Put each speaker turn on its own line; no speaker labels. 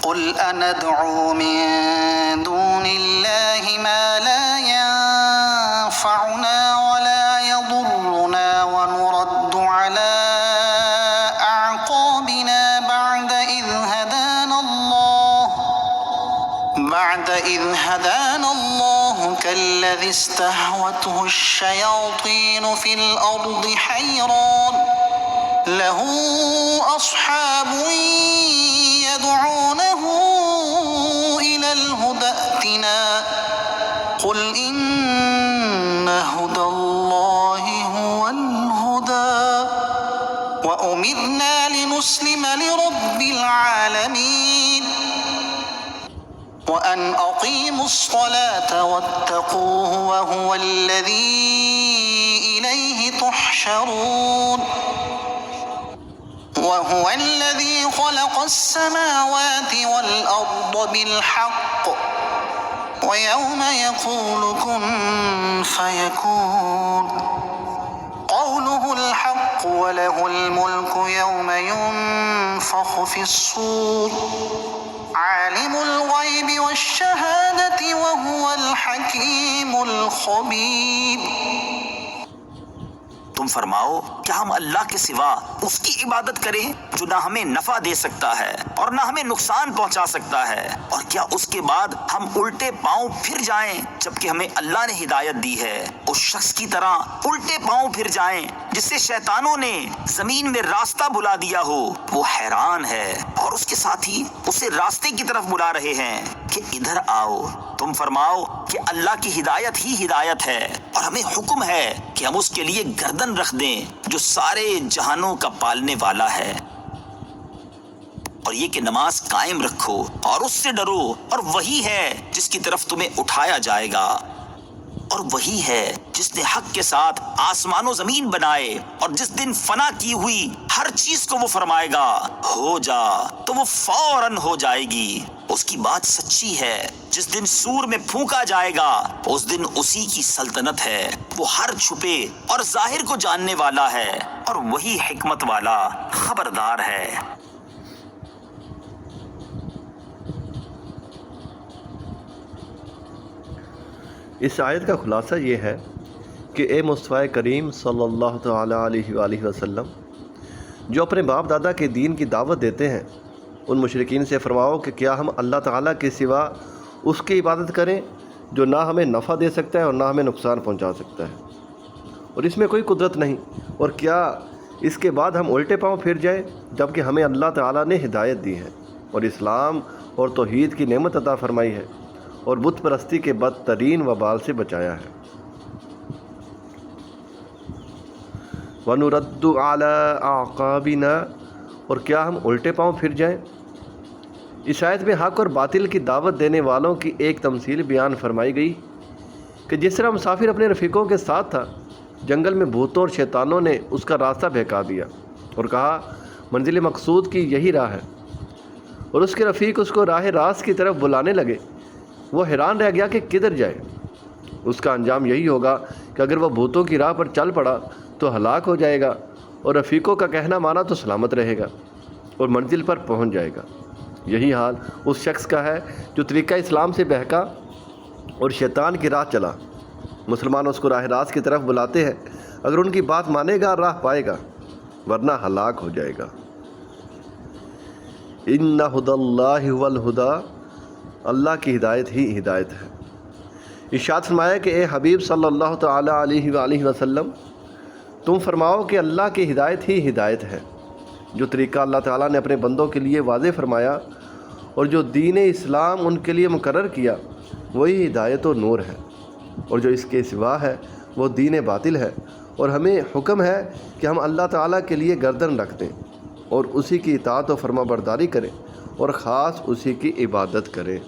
قل أندعو من دون الله ما لا ينفعنا ولا يضرنا ونرد على أعقابنا بعد إذ هدانا الله كالذي استهوته الشياطين في الأرض حيران له أصحاب يدعونه إلى الهدى ائتنا قل إن هدى الله هو الهدى وأمرنا لنسلم لرب العالمين وأن أقيموا الصلاة واتقوه وهو الذي إليه تحشرون وهو الذي خلق السماوات والأرض بالحق ويوم يقول كن فيكون قوله الحق وله الملك يوم ينفخ في الصور عالم الغيب والشهادة وهو الحكيم الخبير۔
تم فرماؤ کیا ہم اللہ کے سوا اس کی عبادت کریں جو نہ ہمیں نفع دے سکتا ہے اور نہ ہمیں نقصان پہنچا سکتا ہے، اور کیا اس کے بعد ہم الٹے پاؤں پھر جائیں جبکہ ہمیں اللہ نے ہدایت دی ہے؟ اس شخص کی طرح الٹے پاؤں پھر جائیں جسے شیطانوں نے زمین میں راستہ بلا دیا ہو، وہ حیران ہے اور اس کے ساتھی اسے راستے کی طرف بلا رہے ہیں کہ ادھر آؤ۔ تم فرماؤ کہ اللہ کی ہدایت ہی ہدایت ہے اور ہمیں حکم ہے کہ ہم اس کے لیے گردن رکھ دیں جو سارے جہانوں کا پالنے والا ہے، اور یہ کہ نماز قائم رکھو اور اس سے ڈرو، اور وہی ہے جس کی طرف تمہیں اٹھایا جائے گا، اور وہی ہے جس نے حق کے ساتھ آسمان و زمین بنائے، اور جس دن فنا کی ہوئی ہر چیز کو وہ فرمائے گا ہو جا تو وہ فوراً ہو جائے گی۔ اس کی بات سچی ہے، جس دن سور میں پھونکا جائے گا اس دن اسی کی سلطنت ہے، وہ ہر چھپے اور ظاہر کو جاننے والا ہے، اور وہی حکمت والا خبردار ہے۔
اس آیت کا خلاصہ یہ ہے کہ اے مصطفیٰ کریم صلی اللہ تعالیٰ علیہ وآلہ وسلم، جو اپنے باپ دادا کے دین کی دعوت دیتے ہیں، ان مشرکین سے فرماؤ کہ کیا ہم اللہ تعالیٰ کے سوا اس کی عبادت کریں جو نہ ہمیں نفع دے سکتا ہے اور نہ ہمیں نقصان پہنچا سکتا ہے، اور اس میں کوئی قدرت نہیں، اور کیا اس کے بعد ہم الٹے پاؤں پھر جائیں جبکہ ہمیں اللہ تعالیٰ نے ہدایت دی ہے اور اسلام اور توحید کی نعمت عطا فرمائی ہے اور بت پرستی کے بدترین وبال سے بچایا ہے۔ وَنُرَدُّ عَلَىٰ أَعْقَابِنَا، اور کیا ہم الٹے پاؤں پھر جائیں؟ اس آیت میں حق اور باطل کی دعوت دینے والوں کی ایک تمثیل بیان فرمائی گئی کہ جس طرح مسافر اپنے رفیقوں کے ساتھ تھا، جنگل میں بھوتوں اور شیطانوں نے اس کا راستہ بہکا دیا اور کہا منزل مقصود کی یہی راہ ہے، اور اس کے رفیق اس کو راہ راست کی طرف بلانے لگے۔ وہ حیران رہ گیا کہ کدھر جائے۔ اس کا انجام یہی ہوگا کہ اگر وہ بھوتوں کی راہ پر چل پڑا تو ہلاک ہو جائے گا، اور رفیقوں کا کہنا مانا تو سلامت رہے گا اور منزل پر پہنچ جائے گا۔ یہی حال اس شخص کا ہے جو طریقہ اسلام سے بہکا اور شیطان کی راہ چلا۔ مسلمان اس کو راہ راست کی طرف بلاتے ہیں، اگر ان کی بات مانے گا راہ پائے گا، ورنہ ہلاک ہو جائے گا۔ ان ھدی اللہ ھو الھدی، اللہ کی ہدایت ہی ہدایت ہے۔ ارشاد فرمایا کہ اے حبیب صلی اللہ تعالیٰ علیہ وآلہ وسلم، تم فرماؤ کہ اللہ کی ہدایت ہی ہدایت ہے۔ جو طریقہ اللہ تعالیٰ نے اپنے بندوں کے لیے واضح فرمایا اور جو دین اسلام ان کے لیے مقرر کیا، وہی ہدایت و نور ہے، اور جو اس کے سوا ہے وہ دین باطل ہے، اور ہمیں حکم ہے کہ ہم اللہ تعالیٰ کے لیے گردن رکھ دیں اور اسی کی اطاعت و فرما برداری کریں اور خاص اسی کی عبادت کریں۔